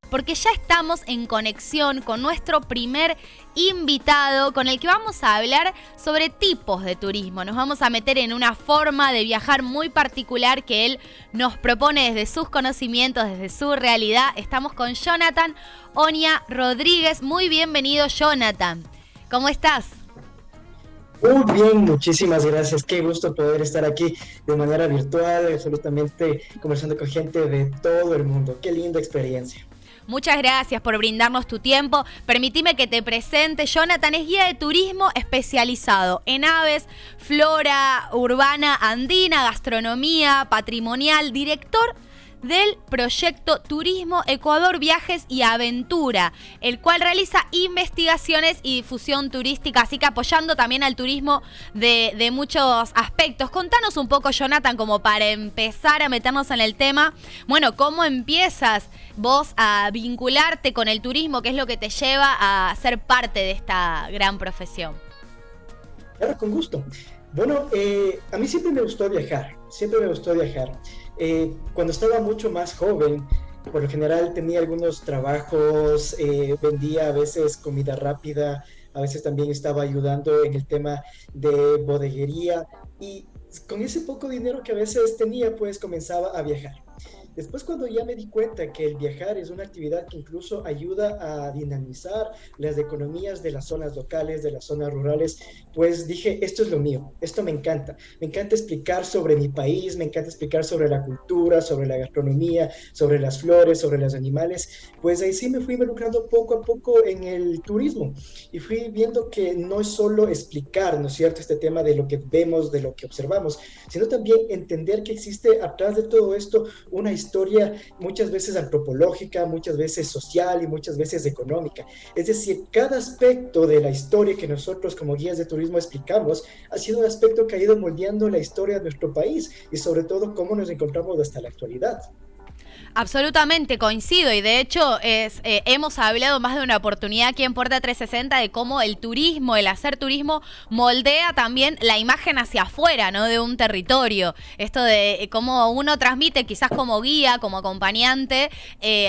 Porque ya estamos en conexión con nuestro primer invitado con el que vamos a hablar sobre tipos de turismo. Nos vamos a meter en una forma de viajar muy particular que él nos propone desde sus conocimientos, desde su realidad. Estamos con Jonathan Oña Rodríguez. Muy bienvenido, Jonathan. ¿Cómo estás? Muy bien, muchísimas gracias. Qué gusto poder estar aquí de manera virtual, absolutamente conversando con gente de todo el mundo. Qué linda experiencia. Muchas gracias por brindarnos tu tiempo. Permitime que te presente. Jonathan es guía de turismo especializado en aves, flora urbana andina, gastronomía, patrimonial, director del proyecto Turismo Ecuador Viajes y Aventura, el cual realiza investigaciones y difusión turística, así que apoyando también al turismo de muchos aspectos. Contanos un poco, Jonathan, como para empezar a meternos en el tema. Bueno, ¿cómo empiezas vos a vincularte con el turismo? ¿Qué es lo que te lleva a ser parte de esta gran profesión? Claro, con gusto. Bueno, a mí siempre me gustó viajar, cuando estaba mucho más joven, por lo general tenía algunos trabajos, vendía a veces comida rápida, a veces también estaba ayudando en el tema de bodeguería y con ese poco dinero que a veces tenía, pues comenzaba a viajar. Después, cuando ya me di cuenta que el viajar es una actividad que incluso ayuda a dinamizar las economías de las zonas locales, de las zonas rurales, pues dije, esto es lo mío, esto me encanta. Me encanta explicar sobre mi país, me encanta explicar sobre la cultura, sobre la gastronomía, sobre las flores, sobre los animales. Pues ahí sí me fui involucrando poco a poco en el turismo y fui viendo que no es solo explicar, ¿no es cierto?, este tema de lo que vemos, de lo que observamos, sino también entender que existe atrás de todo esto una historia muchas veces antropológica, muchas veces social y muchas veces económica. Es decir, cada aspecto de la historia que nosotros como guías de turismo explicamos ha sido un aspecto que ha ido moldeando la historia de nuestro país y sobre todo cómo nos encontramos hasta la actualidad. Absolutamente, coincido y de hecho hemos hablado más de una oportunidad aquí en Puerta 360 de cómo el turismo, el hacer turismo moldea también la imagen hacia afuera, ¿no?, de un territorio. Esto de cómo uno transmite quizás como guía, como acompañante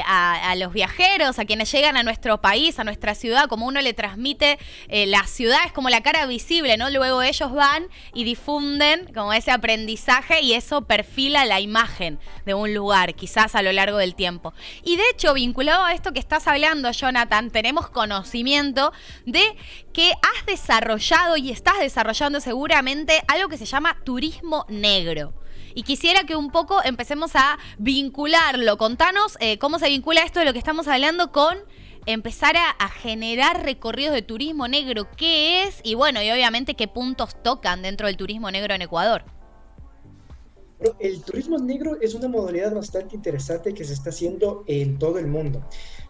a los viajeros, a quienes llegan a nuestro país, a nuestra ciudad, como uno le transmite la ciudad, es como la cara visible, ¿no? Luego ellos van y difunden como ese aprendizaje y eso perfila la imagen de un lugar, quizás a lo largo del tiempo. Y de hecho, vinculado a esto que estás hablando, Jonathan, tenemos conocimiento de que has desarrollado y estás desarrollando seguramente algo que se llama turismo negro. Y quisiera que un poco empecemos a vincularlo. Contanos cómo se vincula esto de lo que estamos hablando con empezar a generar recorridos de turismo negro. ¿Qué es? Y bueno, y obviamente qué puntos tocan dentro del turismo negro en Ecuador. El turismo negro es una modalidad bastante interesante que se está haciendo en todo el mundo.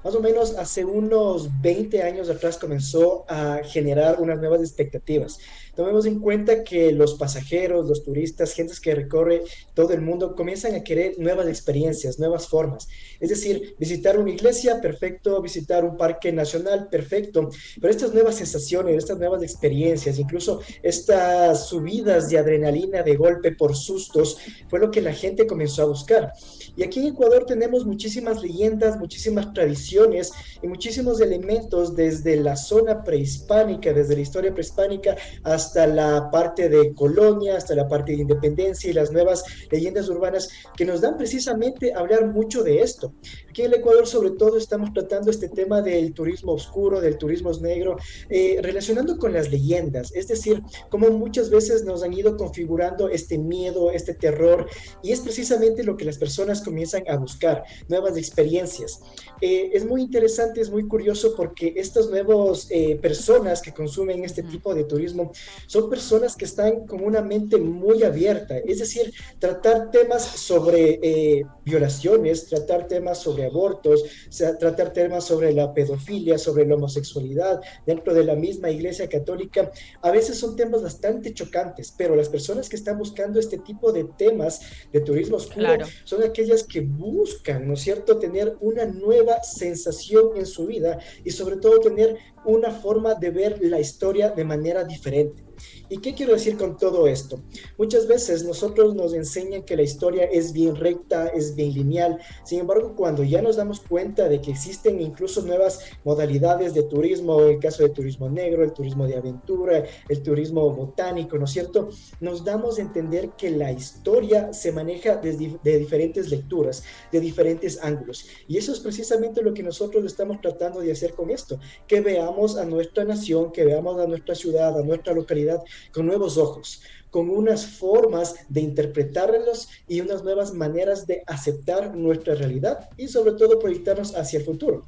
Más o menos hace unos 20 años atrás comenzó a generar unas nuevas expectativas. Tomemos en cuenta que los pasajeros, los turistas, gentes que recorre todo el mundo comienzan a querer nuevas experiencias, nuevas formas. Es decir, visitar una iglesia, perfecto, visitar un parque nacional, perfecto, pero estas nuevas sensaciones, estas nuevas experiencias, incluso estas subidas de adrenalina de golpe por sustos, fue lo que la gente comenzó a buscar. Y aquí en Ecuador tenemos muchísimas leyendas, muchísimas tradiciones y muchísimos elementos desde la zona prehispánica, desde la historia prehispánica hasta la parte de colonia, hasta la parte de independencia y las nuevas leyendas urbanas que nos dan precisamente a hablar mucho de esto. Aquí en el Ecuador sobre todo estamos tratando este tema del turismo oscuro, del turismo negro, relacionando con las leyendas, es decir, cómo muchas veces nos han ido configurando este miedo, este terror, y es precisamente lo que las personas comienzan a buscar, nuevas experiencias. Es muy interesante, es muy curioso porque estas nuevas personas que consumen este tipo de turismo son personas que están con una mente muy abierta, es decir, tratar temas sobre violaciones, tratar temas sobre abortos, o sea, tratar temas sobre la pedofilia, sobre la homosexualidad dentro de la misma Iglesia Católica, a veces son temas bastante chocantes, pero las personas que están buscando este tipo de temas de turismo oscuro, claro, son aquellas que buscan, ¿no es cierto?, tener una nueva sensación en su vida y sobre todo tener una forma de ver la historia de manera diferente. ¿Y qué quiero decir con todo esto? Muchas veces nosotros nos enseñan que la historia es bien recta, es bien lineal. Sin embargo, cuando ya nos damos cuenta de que existen incluso nuevas modalidades de turismo, el caso de turismo negro, el turismo de aventura, el turismo botánico, ¿no es cierto? Nos damos a entender que la historia se maneja de diferentes lecturas, de diferentes ángulos. Y eso es precisamente lo que nosotros estamos tratando de hacer con esto, que veamos a nuestra nación, que veamos a nuestra ciudad, a nuestra localidad con nuevos ojos, con unas formas de interpretarlos y unas nuevas maneras de aceptar nuestra realidad y sobre todo proyectarnos hacia el futuro.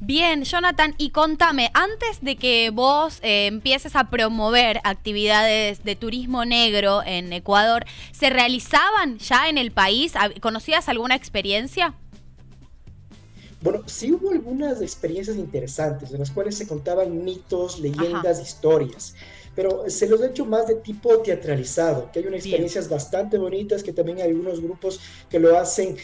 Bien, Jonathan, y contame, antes de que vos empieces a promover actividades de turismo negro en Ecuador, ¿se realizaban ya en el país? ¿Conocías alguna experiencia? Bueno, sí hubo algunas experiencias interesantes en las cuales se contaban mitos, Ajá, leyendas, historias, pero se los he hecho más de tipo teatralizado, que hay unas bien. experiencias bastante bonitas, que también hay algunos grupos que lo hacen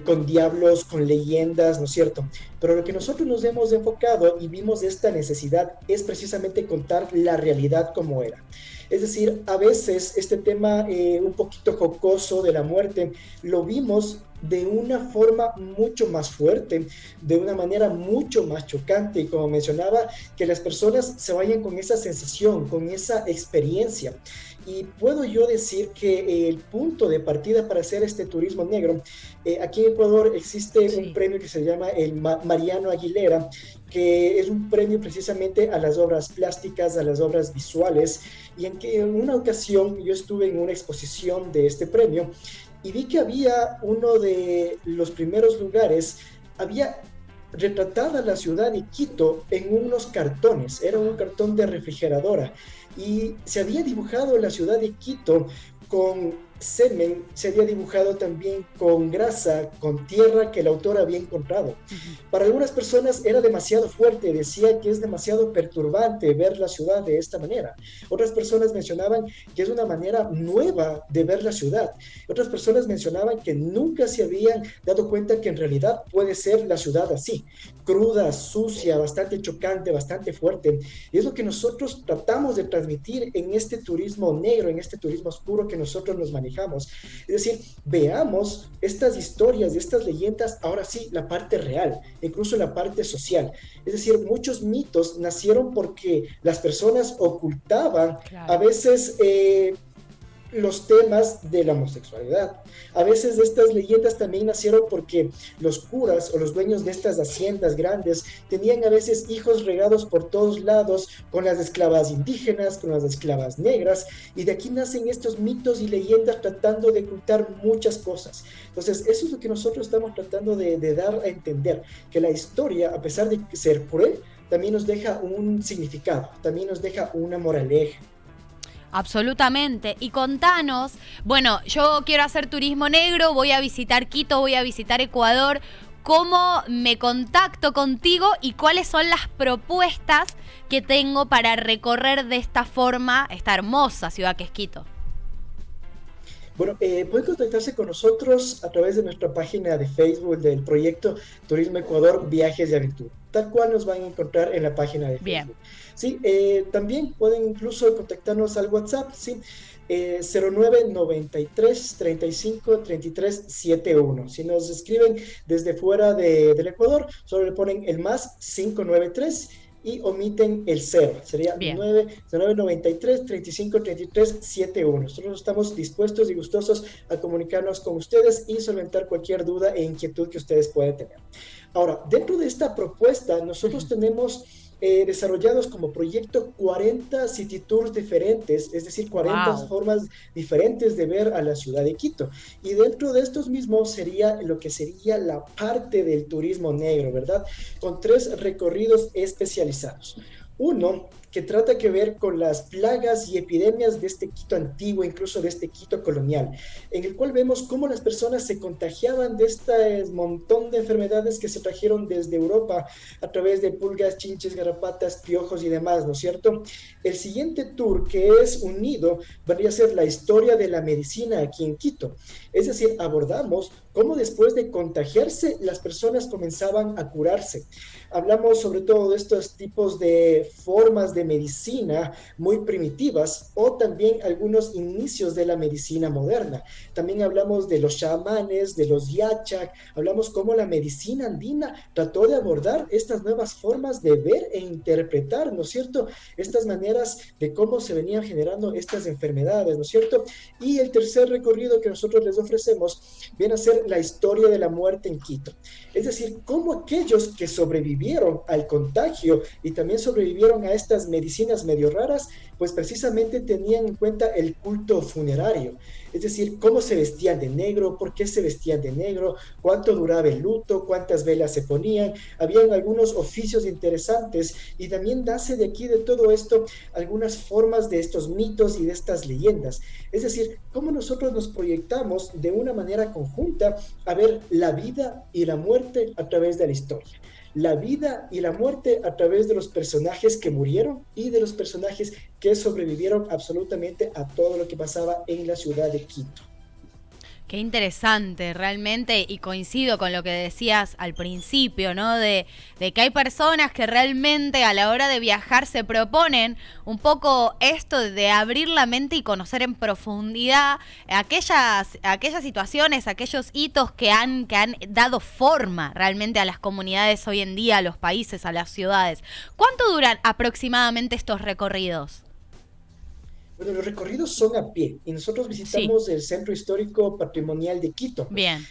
con diablos, con leyendas, ¿no es cierto? Pero lo que nosotros nos hemos enfocado y vimos de esta necesidad es precisamente contar la realidad como era. Es decir, a veces este tema un poquito jocoso de la muerte lo vimos de una forma mucho más fuerte, de una manera mucho más chocante y como mencionaba, que las personas se vayan con esa sensación, con esa experiencia. Y puedo yo decir que el punto de partida para hacer este turismo negro, aquí en Ecuador existe un Sí. premio que se llama el Mariano Aguilera, que es un premio precisamente a las obras plásticas, a las obras visuales, y en que en una ocasión yo estuve en una exposición de este premio y vi que había uno de los primeros lugares, había retratada la ciudad de Quito en unos cartones, era un cartón de refrigeradora, y se había dibujado la ciudad de Quito con semen, se había dibujado también con grasa, con tierra que el autor había encontrado. Ujú. Para algunas personas era demasiado fuerte, decía que es demasiado perturbante ver la ciudad de esta manera. Otras personas mencionaban que es una manera nueva de ver la ciudad. Otras personas mencionaban que nunca se habían dado cuenta que en realidad puede ser la ciudad así, cruda, sucia, bastante chocante, bastante fuerte. Y es lo que nosotros tratamos de transmitir en este turismo negro, en este turismo oscuro que nosotros nos manejamos. Es decir, veamos estas historias y estas leyendas, ahora sí, la parte real, incluso la parte social. Es decir, muchos mitos nacieron porque las personas ocultaban a Claro. veces los temas de la homosexualidad. A veces estas leyendas también nacieron porque los curas o los dueños de estas haciendas grandes tenían a veces hijos regados por todos lados con las esclavas indígenas, con las esclavas negras, y de aquí nacen estos mitos y leyendas tratando de ocultar muchas cosas. Entonces, eso es lo que nosotros estamos tratando de dar a entender, que la historia, a pesar de ser cruel, también nos deja un significado, también nos deja una moraleja. Absolutamente. Y contanos, bueno, yo quiero hacer turismo negro, voy a visitar Quito, voy a visitar Ecuador. ¿Cómo me contacto contigo y cuáles son las propuestas que tengo para recorrer de esta forma esta hermosa ciudad que es Quito? Bueno, pueden contactarse con nosotros a través de nuestra página de Facebook del proyecto Turismo Ecuador Viajes y Aventura. Tal cual nos van a encontrar en la página de Bien, Facebook. Sí, también pueden incluso contactarnos al WhatsApp, sí, 0993 35 33 71. Si nos escriben desde fuera del Ecuador, solo le ponen el más 593 y omiten el cero. Sería bien. 993 35 33 71. Nosotros estamos dispuestos y gustosos a comunicarnos con ustedes y solventar cualquier duda e inquietud que ustedes puedan tener. Ahora, dentro de esta propuesta, nosotros tenemos desarrollados como proyecto 40 city tours diferentes, es decir, 40 Wow. formas diferentes de ver a la ciudad de Quito. Y dentro de estos mismos sería lo que sería la parte del turismo negro, ¿verdad? Con 3 recorridos especializados. Uno que trata que ver con las plagas y epidemias de este Quito antiguo, incluso de este Quito colonial, en el cual vemos cómo las personas se contagiaban de este montón de enfermedades que se trajeron desde Europa a través de pulgas, chinches, garrapatas, piojos y demás, ¿no es cierto? El siguiente tour, que es unido, vendría a ser la historia de la medicina aquí en Quito. Es decir, abordamos cómo después de contagiarse las personas comenzaban a curarse. Hablamos sobre todo de estos tipos de formas de de medicina muy primitivas o también algunos inicios de la medicina moderna. También hablamos de los chamanes, de los yachak, hablamos cómo la medicina andina trató de abordar estas nuevas formas de ver e interpretar, ¿no es cierto? Estas maneras de cómo se venían generando estas enfermedades, ¿no es cierto? Y el tercer recorrido que nosotros les ofrecemos viene a ser la historia de la muerte en Quito. Es decir, cómo aquellos que sobrevivieron al contagio y también sobrevivieron a estas medicinas medio raras, pues precisamente tenían en cuenta el culto funerario. Es decir, cómo se vestían de negro, por qué se vestían de negro, cuánto duraba el luto, cuántas velas se ponían. Habían algunos oficios interesantes y también nace de aquí, de todo esto, algunas formas de estos mitos y de estas leyendas. Es decir, cómo nosotros nos proyectamos de una manera conjunta a ver la vida y la muerte a través de la historia. La vida y la muerte a través de los personajes que murieron y de los personajes que sobrevivieron absolutamente a todo lo que pasaba en la ciudad de Quito. Qué interesante, realmente, y coincido con lo que decías al principio, ¿no? De que hay personas que realmente a la hora de viajar se proponen un poco esto de abrir la mente y conocer en profundidad aquellas situaciones, aquellos hitos que han dado forma realmente a las comunidades hoy en día, a los países, a las ciudades. ¿Cuánto duran aproximadamente estos recorridos? Bueno, los recorridos son a pie y nosotros visitamos el Centro Histórico Patrimonial de Quito. Bien.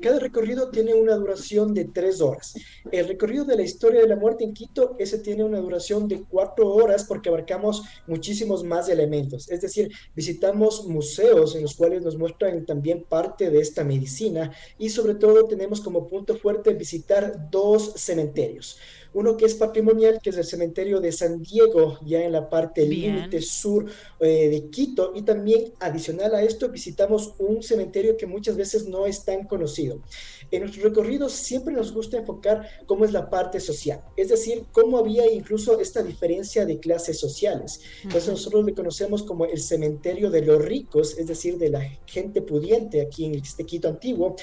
Cada recorrido tiene una duración de 3 horas. El recorrido de la historia de la muerte en Quito, ese tiene una duración de 4 horas porque abarcamos muchísimos más elementos. Es decir, visitamos museos en los cuales nos muestran también parte de esta medicina y sobre todo tenemos como punto fuerte visitar 2 cementerios. Uno que es patrimonial, que es el cementerio de San Diego, ya en la parte límite sur de Quito, y también adicional a esto visitamos un cementerio que muchas veces no es tan conocido. En nuestros recorridos siempre nos gusta enfocar cómo es la parte social, es decir, cómo había incluso esta diferencia de clases sociales. Entonces nosotros le conocemos como el cementerio de los ricos, es decir, de la gente pudiente aquí en este Quito antiguo,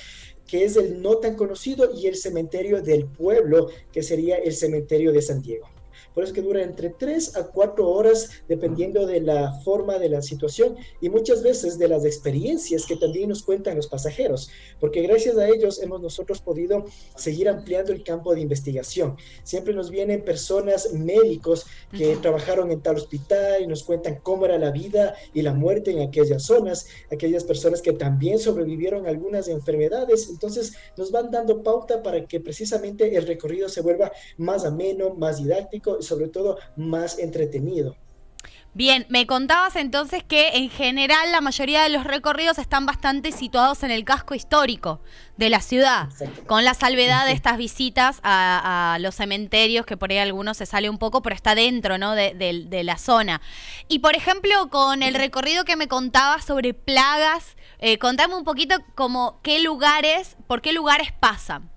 que es el no tan conocido, y el cementerio del pueblo, que sería el cementerio de San Diego. Por eso es que dura entre 3 a 4 horas, dependiendo de la forma de la situación y muchas veces de las experiencias que también nos cuentan los pasajeros, porque gracias a ellos hemos nosotros podido seguir ampliando el campo de investigación. Siempre nos vienen personas, médicos que trabajaron en tal hospital y nos cuentan cómo era la vida y la muerte en aquellas zonas, aquellas personas que también sobrevivieron a algunas enfermedades. Entonces nos van dando pauta para que precisamente el recorrido se vuelva más ameno, más didáctico, sobre todo más entretenido. Bien, me contabas entonces que en general la mayoría de los recorridos están bastante situados en el casco histórico de la ciudad, con la salvedad de estas visitas a los cementerios, que por ahí algunos se sale un poco, pero está dentro, ¿no?, de la zona. Y por ejemplo, con el recorrido que me contabas sobre plagas, contame un poquito como por qué lugares pasan.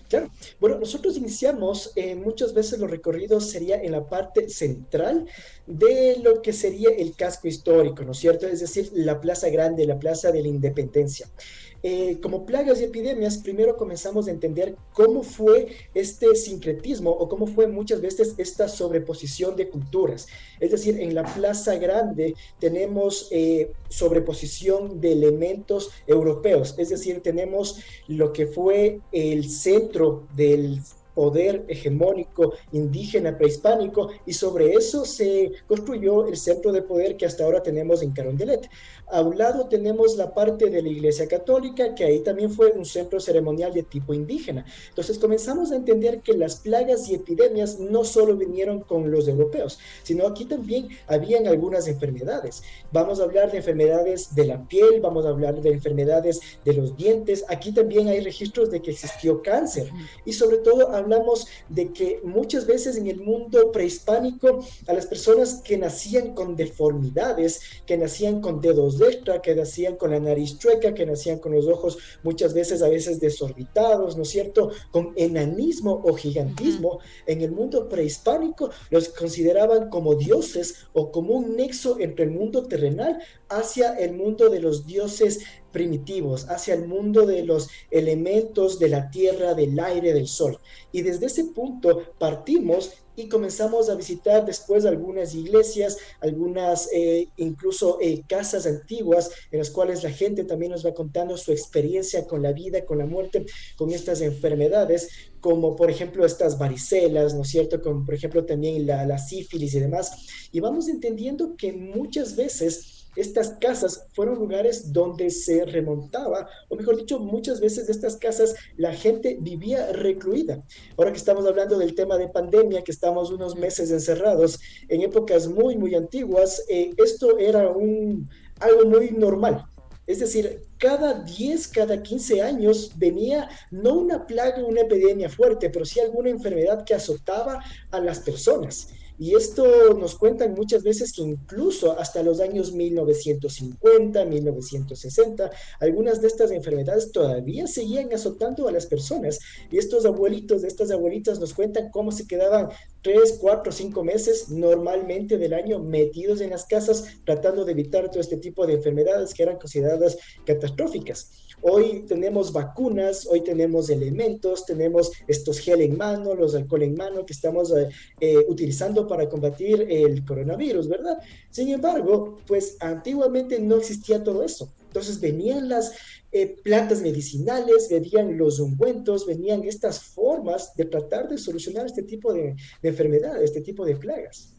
Claro, bueno, nosotros iniciamos, muchas veces los recorridos sería en la parte central de lo que sería el casco histórico, ¿no es cierto? Es decir, la Plaza Grande, la Plaza de la Independencia. Como plagas y epidemias, primero comenzamos a entender cómo fue este sincretismo o cómo fue muchas veces esta sobreposición de culturas. Es decir, en la Plaza Grande tenemos sobreposición de elementos europeos, es decir, tenemos lo que fue el centro del poder hegemónico indígena prehispánico, y sobre eso se construyó el centro de poder que hasta ahora tenemos en Carondelet. A un lado tenemos la parte de la Iglesia Católica, que ahí también fue un centro ceremonial de tipo indígena. Entonces comenzamos a entender que las plagas y epidemias no solo vinieron con los europeos, sino aquí también habían algunas enfermedades. Vamos a hablar de enfermedades de la piel, vamos a hablar de enfermedades de los dientes. Aquí también hay registros de que existió cáncer, y sobre todo hablamos de que muchas veces en el mundo prehispánico a las personas que nacían con deformidades, que nacían con dedos extra, que nacían con la nariz chueca, que nacían con los ojos muchas veces a veces desorbitados, ¿no es cierto?, con enanismo o gigantismo, en el mundo prehispánico los consideraban como dioses o como un nexo entre el mundo terrenal hacia el mundo de los dioses primitivos, hacia el mundo de los elementos de la tierra, del aire, del sol. Y desde ese punto partimos y comenzamos a visitar después algunas iglesias, algunas incluso casas antiguas en las cuales la gente también nos va contando su experiencia con la vida, con la muerte, con estas enfermedades, como por ejemplo estas varicelas, ¿no es cierto? Como por ejemplo también la sífilis y demás. Y vamos entendiendo que muchas veces estas casas fueron lugares donde se remontaba, o mejor dicho, muchas veces de estas casas la gente vivía recluida. Ahora que estamos hablando del tema de pandemia, que estamos unos meses encerrados, en épocas muy, muy antiguas, esto era algo muy normal. Es decir, cada 10, cada 15 años venía no una plaga, una epidemia fuerte, pero sí alguna enfermedad que azotaba a las personas. Y esto nos cuentan muchas veces que incluso hasta los años 1950, 1960, algunas de estas enfermedades todavía seguían azotando a las personas. Y estos abuelitos, estas abuelitas nos cuentan cómo se quedaban 3, 4, 5 meses normalmente del año metidos en las casas tratando de evitar todo este tipo de enfermedades que eran consideradas catastróficas. Hoy tenemos vacunas, hoy tenemos elementos, tenemos estos gel en mano, los alcohol en mano que estamos utilizando para combatir el coronavirus, ¿verdad? Sin embargo, pues antiguamente no existía todo eso. Entonces venían las plantas medicinales, venían los ungüentos, venían estas formas de tratar de solucionar este tipo de enfermedades, este tipo de plagas.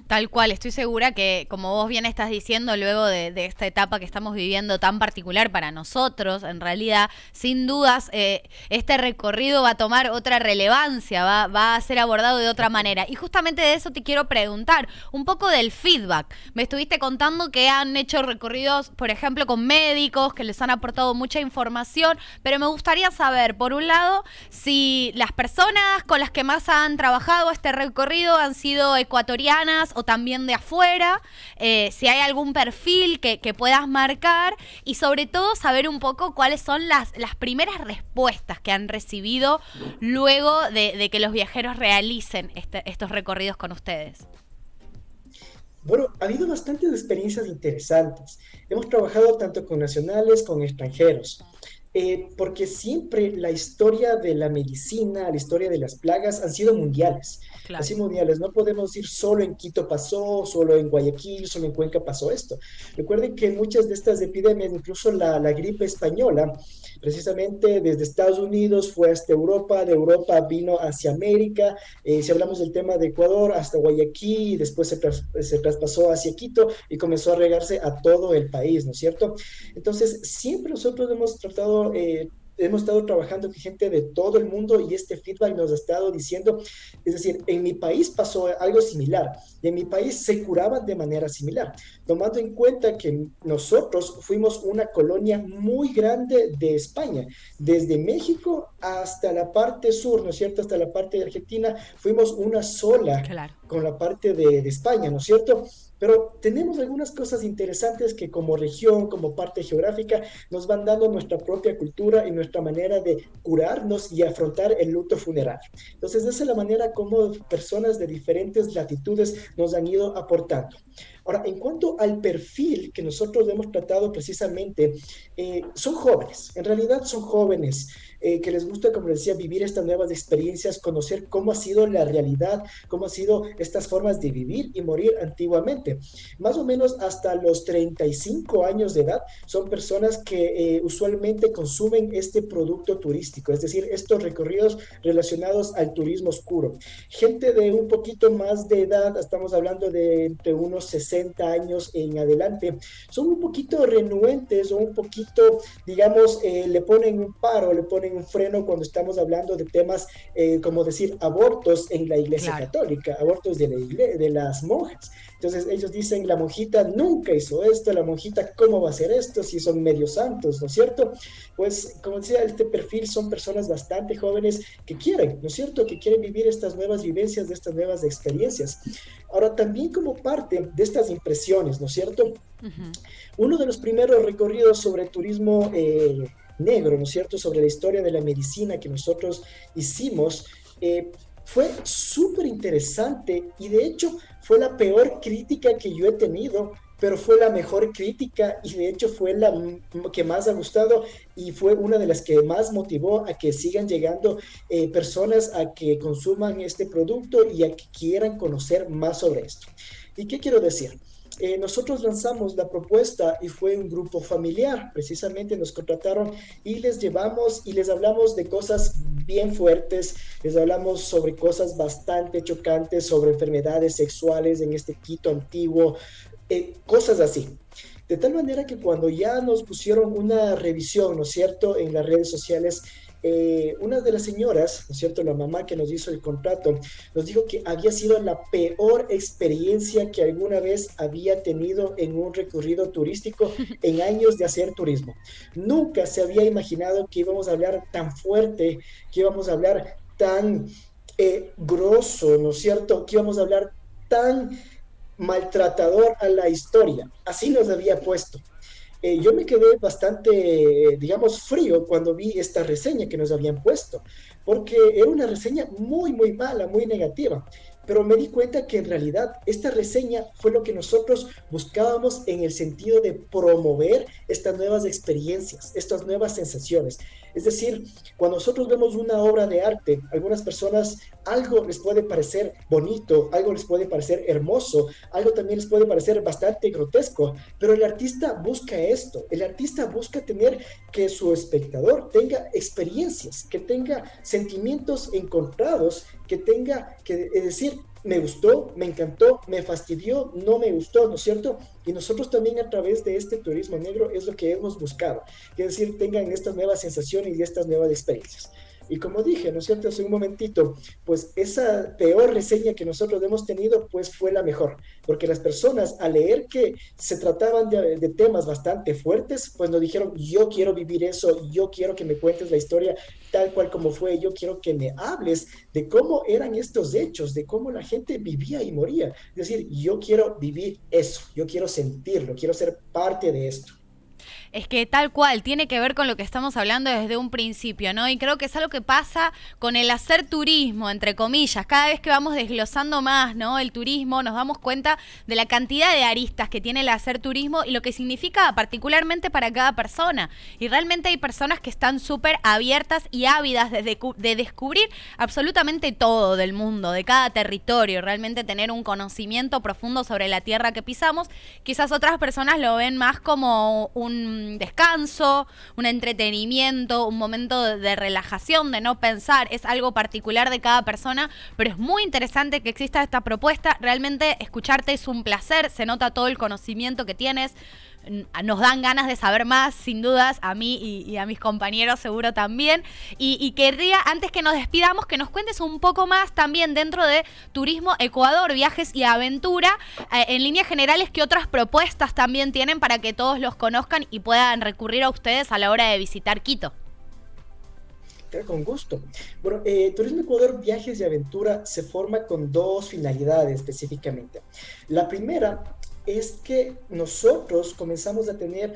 Tal cual, estoy segura que, como vos bien estás diciendo, luego de esta etapa que estamos viviendo tan particular para nosotros, en realidad, sin dudas, este recorrido va a tomar otra relevancia, va a ser abordado de otra manera. Y justamente de eso te quiero preguntar, un poco del feedback. Me estuviste contando que han hecho recorridos, por ejemplo, con médicos, que les han aportado mucha información, pero me gustaría saber, por un lado, si las personas con las que más han trabajado este recorrido han sido ecuatorianas o también de afuera, si hay algún perfil que puedas marcar y sobre todo saber un poco cuáles son las primeras respuestas que han recibido luego de que los viajeros realicen estos recorridos con ustedes. Bueno, ha habido bastantes experiencias interesantes. Hemos trabajado tanto con nacionales como extranjeros. Porque siempre la historia de la medicina, la historia de las plagas han sido mundiales, Claro. así mundiales. No podemos decir solo en Quito pasó, solo en Guayaquil, solo en Cuenca pasó esto. Recuerden que muchas de estas epidemias, incluso la gripe española, precisamente desde Estados Unidos fue hasta Europa, de Europa vino hacia América, si hablamos del tema de Ecuador, hasta Guayaquil, después se traspasó hacia Quito y comenzó a regarse a todo el país, ¿no es cierto? Entonces, siempre nosotros hemos estado trabajando con gente de todo el mundo y este feedback nos ha estado diciendo, es decir, en mi país pasó algo similar y en mi país se curaban de manera similar, tomando en cuenta que nosotros fuimos una colonia muy grande de España, desde México hasta la parte sur, ¿no es cierto?, hasta la parte de Argentina, fuimos una sola Claro. con la parte de España, ¿no es cierto? Pero tenemos algunas cosas interesantes que como región, como parte geográfica, nos van dando nuestra propia cultura y nuestra manera de curarnos y afrontar el luto funerario. Entonces, esa es la manera como personas de diferentes latitudes nos han ido aportando. Ahora, en cuanto al perfil que nosotros hemos tratado precisamente, son jóvenes, en realidad son jóvenes que les gusta, como les decía, vivir estas nuevas experiencias, conocer cómo ha sido la realidad, cómo han sido estas formas de vivir y morir antiguamente. Más o menos hasta los 35 años de edad son personas que usualmente consumen este producto turístico, es decir, estos recorridos relacionados al turismo oscuro. Gente de un poquito más de edad, estamos hablando de entre unos 60 años en adelante, son un poquito renuentes o un poquito, digamos, le ponen un paro, le ponen un freno cuando estamos hablando de temas como decir abortos en la Iglesia Claro. Católica, abortos de las monjas. Entonces ellos dicen, la monjita nunca hizo esto, la monjita cómo va a hacer esto si son medio santos, ¿no es cierto? Pues como decía, este perfil son personas bastante jóvenes que quieren, ¿no es cierto? Que quieren vivir estas nuevas vivencias, de estas nuevas experiencias. Ahora, también como parte de estas impresiones, ¿no es cierto? Ujú. Uno de los primeros recorridos sobre turismo negro, ¿no es cierto?, sobre la historia de la medicina que nosotros hicimos, fue súper interesante y de hecho fue la peor crítica que yo he tenido pero fue la mejor crítica y de hecho fue la que más ha gustado y fue una de las que más motivó a que sigan llegando personas a que consuman este producto y a que quieran conocer más sobre esto. ¿Y qué quiero decir? Nosotros lanzamos la propuesta y fue un grupo familiar, precisamente nos contrataron y les llevamos y les hablamos de cosas bien fuertes, les hablamos sobre cosas bastante chocantes, sobre enfermedades sexuales en este Quito antiguo, cosas así. De tal manera que cuando ya nos pusieron una revisión, ¿no es cierto?, en las redes sociales, una de las señoras, ¿no es cierto?, la mamá que nos hizo el contrato, nos dijo que había sido la peor experiencia que alguna vez había tenido en un recorrido turístico en años de hacer turismo. Nunca se había imaginado que íbamos a hablar tan fuerte, que íbamos a hablar tan grosso, ¿no es cierto?, que íbamos a hablar tan maltratador a la historia. Así nos había puesto. Yo me quedé bastante, digamos, frío cuando vi esta reseña que nos habían puesto, porque era una reseña muy, muy mala, muy negativa. Pero me di cuenta que en realidad esta reseña fue lo que nosotros buscábamos en el sentido de promover estas nuevas experiencias, estas nuevas sensaciones. Es decir, cuando nosotros vemos una obra de arte, algunas personas algo les puede parecer bonito, algo les puede parecer hermoso, algo también les puede parecer bastante grotesco, pero el artista busca esto, el artista busca tener que su espectador tenga experiencias, que tenga sentimientos encontrados, que tenga que decir, me gustó, me encantó, me fastidió, no me gustó, ¿no es cierto? Y nosotros también a través de este turismo negro es lo que hemos buscado, que es decir, tengan estas nuevas sensaciones y estas nuevas experiencias. Y como dije, ¿no es cierto? Hace un momentito, pues esa peor reseña que nosotros hemos tenido, pues fue la mejor, porque las personas al leer que se trataban de temas bastante fuertes, pues nos dijeron, yo quiero vivir eso, yo quiero que me cuentes la historia tal cual como fue, yo quiero que me hables de cómo eran estos hechos, de cómo la gente vivía y moría. Es decir, yo quiero vivir eso, yo quiero sentirlo, quiero ser parte de esto. Es que tal cual, tiene que ver con lo que estamos hablando desde un principio, ¿no? Y creo que es algo que pasa con el hacer turismo, entre comillas. Cada vez que vamos desglosando más, ¿no?, el turismo, nos damos cuenta de la cantidad de aristas que tiene el hacer turismo y lo que significa particularmente para cada persona. Y realmente hay personas que están súper abiertas y ávidas de descubrir absolutamente todo del mundo, de cada territorio, realmente tener un conocimiento profundo sobre la tierra que pisamos. Quizás otras personas lo ven más como un descanso, un entretenimiento, un momento de relajación, de no pensar. Es algo particular de cada persona, pero es muy interesante que exista esta propuesta. Realmente escucharte es un placer, se nota todo el conocimiento que tienes. Nos dan ganas de saber más, sin dudas, a mí y a mis compañeros seguro también. Y querría, antes que nos despidamos, que nos cuentes un poco más también dentro de Turismo Ecuador, Viajes y Aventura, en líneas generales, qué otras propuestas también tienen para que todos los conozcan y puedan recurrir a ustedes a la hora de visitar Quito. Con gusto. Bueno, Turismo Ecuador Viajes y Aventura se forma con dos finalidades específicamente. La primera es que nosotros comenzamos a tener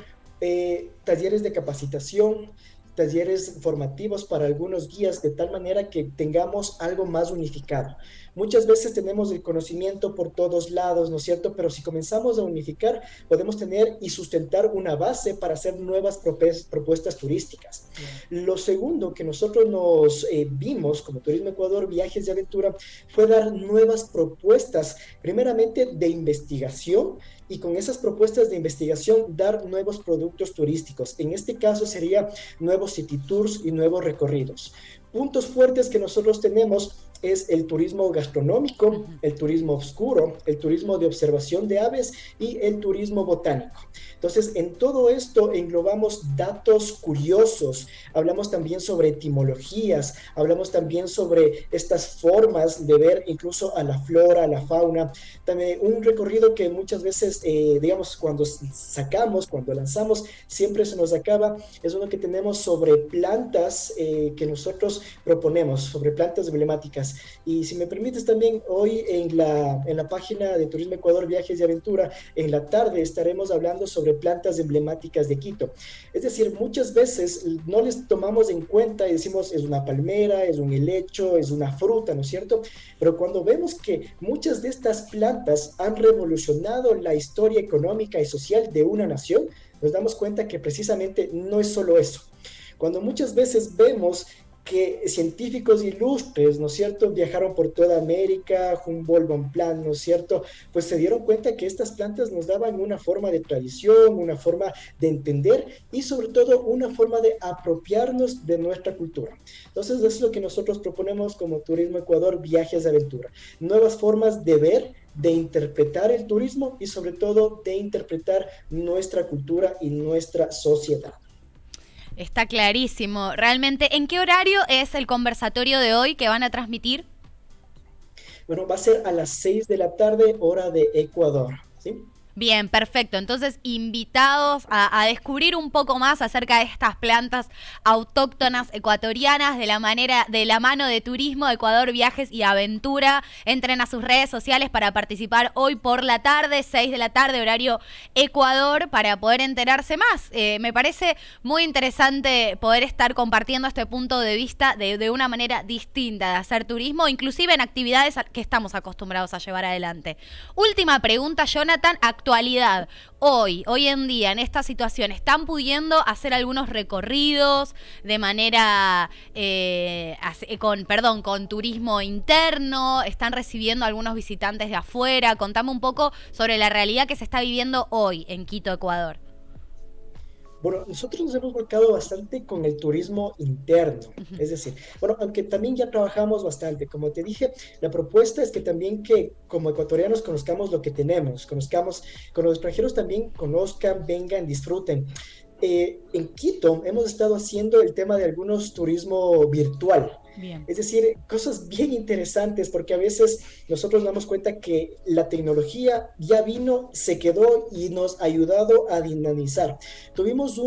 talleres de capacitación, talleres formativos para algunos guías, de tal manera que tengamos algo más unificado. Muchas veces tenemos el conocimiento por todos lados, ¿no es cierto? Pero si comenzamos a unificar, podemos tener y sustentar una base para hacer nuevas propuestas turísticas. Lo segundo que nosotros nos vimos como Turismo Ecuador, Viajes de Aventura, fue dar nuevas propuestas, primeramente de investigación, y con esas propuestas de investigación dar nuevos productos turísticos. En este caso sería nuevos city tours y nuevos recorridos. Puntos fuertes que nosotros tenemos es el turismo gastronómico, el turismo oscuro, el turismo de observación de aves y el turismo botánico. Entonces, en todo esto englobamos datos curiosos, hablamos también sobre etimologías, hablamos también sobre estas formas de ver incluso a la flora, a la fauna. También un recorrido que muchas veces, digamos, cuando lanzamos, siempre se nos acaba, es uno que tenemos sobre plantas que nosotros nosotros proponemos sobre plantas emblemáticas. Y si me permites también, hoy en la página de Turismo Ecuador Viajes y Aventura, en la tarde estaremos hablando sobre plantas emblemáticas de Quito. Es decir, muchas veces no les tomamos en cuenta y decimos es una palmera, es un helecho, es una fruta, ¿no es cierto? Pero cuando vemos que muchas de estas plantas han revolucionado la historia económica y social de una nación, nos damos cuenta que precisamente no es solo eso. Cuando muchas veces vemos que científicos ilustres, ¿no es cierto?, viajaron por toda América, Humboldt, Bonpland, ¿no es cierto?, pues se dieron cuenta que estas plantas nos daban una forma de tradición, una forma de entender y sobre todo una forma de apropiarnos de nuestra cultura. Entonces, eso es lo que nosotros proponemos como Turismo Ecuador Viajes de Aventura. Nuevas formas de ver, de interpretar el turismo y sobre todo de interpretar nuestra cultura y nuestra sociedad. Está clarísimo. Realmente, ¿en qué horario es el conversatorio de hoy que van a transmitir? Bueno, va a ser a las 6 de la tarde, hora de Ecuador, ¿sí? Bien, perfecto. Entonces, invitados a descubrir un poco más acerca de estas plantas autóctonas ecuatorianas de la mano de Turismo Ecuador Viajes y Aventura. Entren a sus redes sociales para participar hoy por la tarde, 6 de la tarde, horario Ecuador, para poder enterarse más. Me parece muy interesante poder estar compartiendo este punto de vista de una manera distinta de hacer turismo, inclusive en actividades que estamos acostumbrados a llevar adelante. Última pregunta, Jonathan. Actualidad, hoy en día, en esta situación, ¿están pudiendo hacer algunos recorridos de manera, con turismo interno? ¿Están recibiendo algunos visitantes de afuera? Contame un poco sobre la realidad que se está viviendo hoy en Quito, Ecuador. Bueno, nosotros nos hemos volcado bastante con el turismo interno, Uh-huh. es decir, bueno, aunque también ya trabajamos bastante, como te dije, la propuesta es que también que como ecuatorianos conozcamos lo que tenemos, conozcamos, con los extranjeros también conozcan, vengan, disfruten. En Quito hemos estado haciendo el tema de algunos turismo virtual. Bien. Es decir, cosas bien interesantes porque a veces nosotros nos damos cuenta que la tecnología ya vino, se quedó y nos ha ayudado a dinamizar. Tuvimos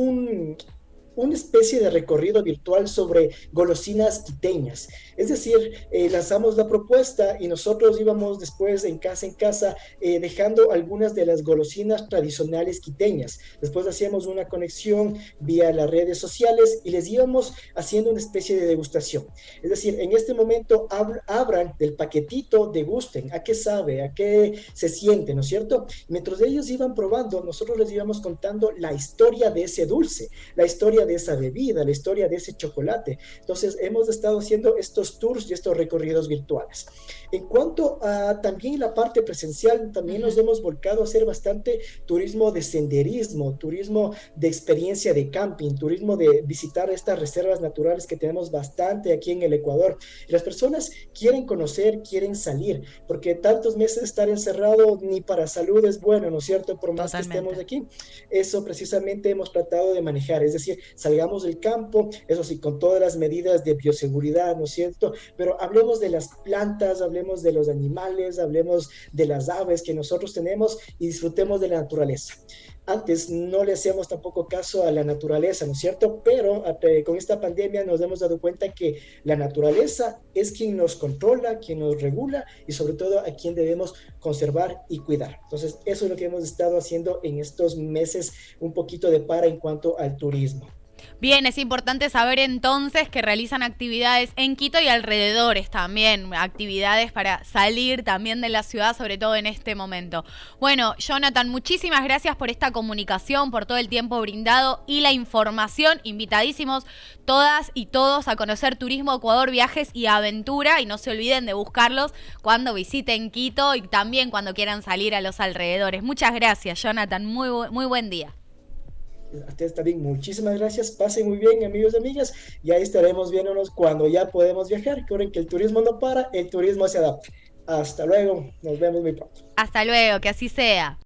una especie de recorrido virtual sobre golosinas quiteñas. Es decir, lanzamos la propuesta y nosotros íbamos después en casa, dejando algunas de las golosinas tradicionales quiteñas. Después hacíamos una conexión vía las redes sociales y les íbamos haciendo una especie de degustación. Es decir, en este momento abran del paquetito, degusten, a qué sabe, a qué se siente, ¿no es cierto? Mientras ellos iban probando, nosotros les íbamos contando la historia de ese dulce, la historia de esa bebida, la historia de ese chocolate. Entonces, hemos estado haciendo estos tours y estos recorridos virtuales. En cuanto a también la parte presencial, también nos hemos volcado a hacer bastante turismo de senderismo, turismo de experiencia de camping, turismo de visitar estas reservas naturales que tenemos bastante aquí en el Ecuador. Y las personas quieren conocer, quieren salir, porque tantos meses de estar encerrado ni para salud es bueno, ¿no es cierto? Por más Totalmente. que estemos aquí, eso precisamente hemos tratado de manejar, es decir, salgamos del campo, eso sí, con todas las medidas de bioseguridad, ¿no es cierto? Pero hablemos de las plantas, hablemos de los animales, hablemos de las aves que nosotros tenemos y disfrutemos de la naturaleza. Antes no le hacíamos tampoco caso a la naturaleza, ¿no es cierto? Pero con esta pandemia nos hemos dado cuenta que la naturaleza es quien nos controla, quien nos regula y sobre todo a quien debemos conservar y cuidar. Entonces, eso es lo que hemos estado haciendo en estos meses, un poquito de para en cuanto al turismo. Bien, es importante saber entonces que realizan actividades en Quito y alrededores también, actividades para salir también de la ciudad, sobre todo en este momento. Bueno, Jonathan, muchísimas gracias por esta comunicación, por todo el tiempo brindado y la información. Invitadísimos todas y todos a conocer Turismo Ecuador Viajes y Aventura y no se olviden de buscarlos cuando visiten Quito y también cuando quieran salir a los alrededores. Muchas gracias, Jonathan, muy buen día. A ustedes también, muchísimas gracias. Pasen muy bien, amigos y amigas. Y ahí estaremos viéndonos cuando ya podemos viajar. Recuerden que el turismo no para, el turismo se adapta. Hasta luego. Nos vemos muy pronto. Hasta luego, que así sea.